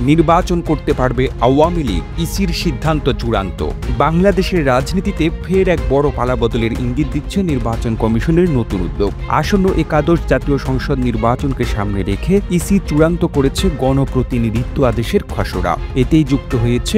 নির্বাচন করতে পারবে আওয়ামী লীগ, ইসির সিদ্ধান্ত চূড়ান্ত। বাংলাদেশের রাজনীতিতে ফের এক বড় পালাবদলের ইঙ্গিত দিচ্ছে নির্বাচন কমিশনের নতুন উদ্যোগ। আসন্ন একাদশ জাতীয় সংসদ নির্বাচনকে সামনে রেখে ইসি চূড়ান্ত করেছে গণপ্রতিনিধিত্ব আদেশের খসড়া। এতেই যুক্ত হয়েছে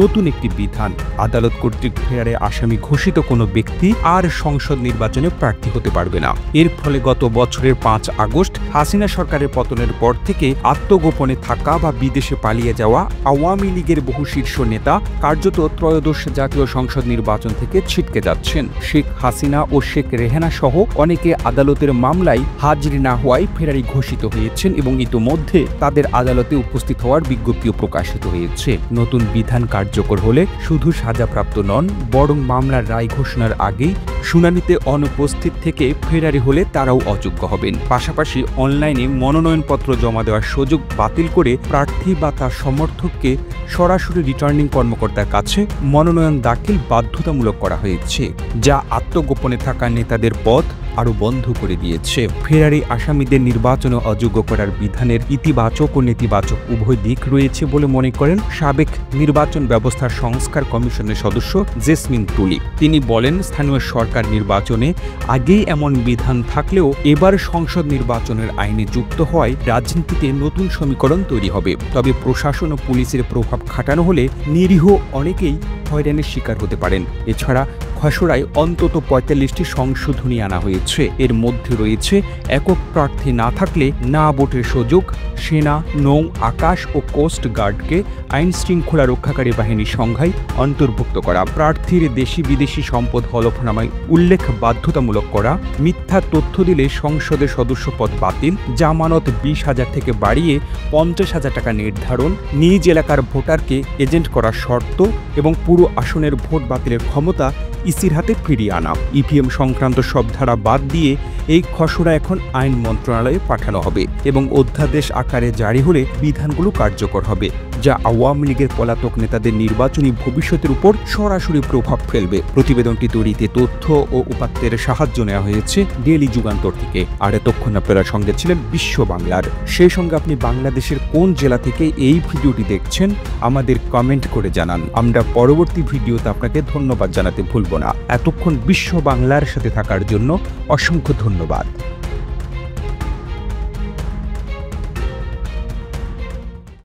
নতুন একটি বিধান। আদালত কর্তৃক ফেরারে আসামি ঘোষিত কোনো ব্যক্তি আর সংসদ নির্বাচনে প্রার্থী হতে পারবে না। এর ফলে গত বছরের 5 আগস্ট হাসিনা সরকারের পতনের পর থেকে আত্মগোপনে থাকা বা বিদেশে পালিয়ে যাওয়া আওয়ামী লীগের বহু শীর্ষ নেতা কার্যত ত্রয়োদশ জাতীয় সংসদ নির্বাচন থেকে ছিটকে যাচ্ছেন। শেখ হাসিনা ও শেখ রেহানা সহ অনেকে আদালতের মামলায় হাজির না হওয়ায় ফেরারি ঘোষিত হয়েছেন এবং ইতোমধ্যে তাদের আদালতে উপস্থিত হওয়ার বিজ্ঞপ্তিও প্রকাশিত হয়েছে। নতুন বিধান কার্যকর হলে শুধু সাজাপ্রাপ্ত নন, বরং মামলার রায় ঘোষণার আগেই শুনানিতে অনুপস্থিত থেকে ফেরারি হলে তারাও অযোগ্য হবেন। পাশাপাশি অনলাইনে মনোনয়নপত্র জমা দেওয়ার সুযোগ বাতিল করে প্রার্থী বা তার সমর্থককে সরাসরি রিটার্নিং কর্মকর্তার কাছে মনোনয়ন দাখিল বাধ্যতামূলক করা হয়েছে, যা আত্মগোপনে থাকা নেতাদের পথ আরও বন্ধ করে দিয়েছে। ফেরারি আসামিদের নির্বাচনে অযোগ্য করার বিধানের ইতিবাচক ও নেতিবাচক উভয় দিক রয়েছে বলে মনে করেন সাবেক নির্বাচন ব্যবস্থার সংস্কার কমিশনের সদস্য জেসমিন তুলি। তিনি বলেন, স্থানীয় সরকার নির্বাচনে আগেই এমন বিধান থাকলেও এবার সংসদ নির্বাচনের আইনে যুক্ত হওয়ায় রাজনীতিতে নতুন সমীকরণ তৈরি হবে। তবে প্রশাসন ও পুলিশের প্রভাব খাটানো হলে নিরীহ অনেকেই হয়রানির শিকার হতে পারেন। এছাড়া খসড়ায় অন্তত ৪৫টি সংশোধনী আনা হয়েছে। এর মধ্যে রয়েছে একক প্রার্থী না থাকলে না ভোটের সুযোগ, সেনা, নৌ, আকাশ ও কোস্ট গার্ডকে আইন শৃঙ্খলা রক্ষাকারী বাহিনীর সংখ্যায় অন্তর্ভুক্ত করা, প্রার্থীর দেশি বিদেশি সম্পদ হলফনামায় উল্লেখ বাধ্যতামূলক করা, মিথ্যা তথ্য দিলে সংসদের সদস্যপদ বাতিল, জামানত ২০,০০০ থেকে বাড়িয়ে ৫০,০০০ টাকা নির্ধারণ, নিজ এলাকার ভোটারকে এজেন্ট করার শর্ত এবং পুরো আসনের ভোট বাতিলের ক্ষমতা ইসির হাতে ফিরিয়ে আনা। ইভিএম সংক্রান্ত সব ধারা বাদ দিয়ে এই খসড়া এখন আইন মন্ত্রণালয়ে পাঠানো হবে এবং অধ্যাদেশ আকারে জারি হলে বিধানগুলো কার্যকর হবে, যা আওয়ামী লীগের পলাতক নেতাদের নির্বাচনী ভবিষ্যতের উপর সরাসরি প্রভাব ফেলবে। প্রতিবেদনটি তৈরিতে তথ্য ও উপাত্তের সাহায্য নেওয়া হয়েছে ডেইলি যুগান্তর থেকে। আর এতক্ষণ আপনারা সঙ্গে ছিলেন বিশ্ব বাংলার। সেই সঙ্গে আপনি বাংলাদেশের কোন জেলা থেকে এই ভিডিওটি দেখছেন আমাদের কমেন্ট করে জানান। আমরা পরবর্তী ভিডিওতে আপনাকে ধন্যবাদ জানাতে ভুলব না। এতক্ষণ বিশ্ব বাংলার সাথে থাকার জন্য অসংখ্য ধন্যবাদ।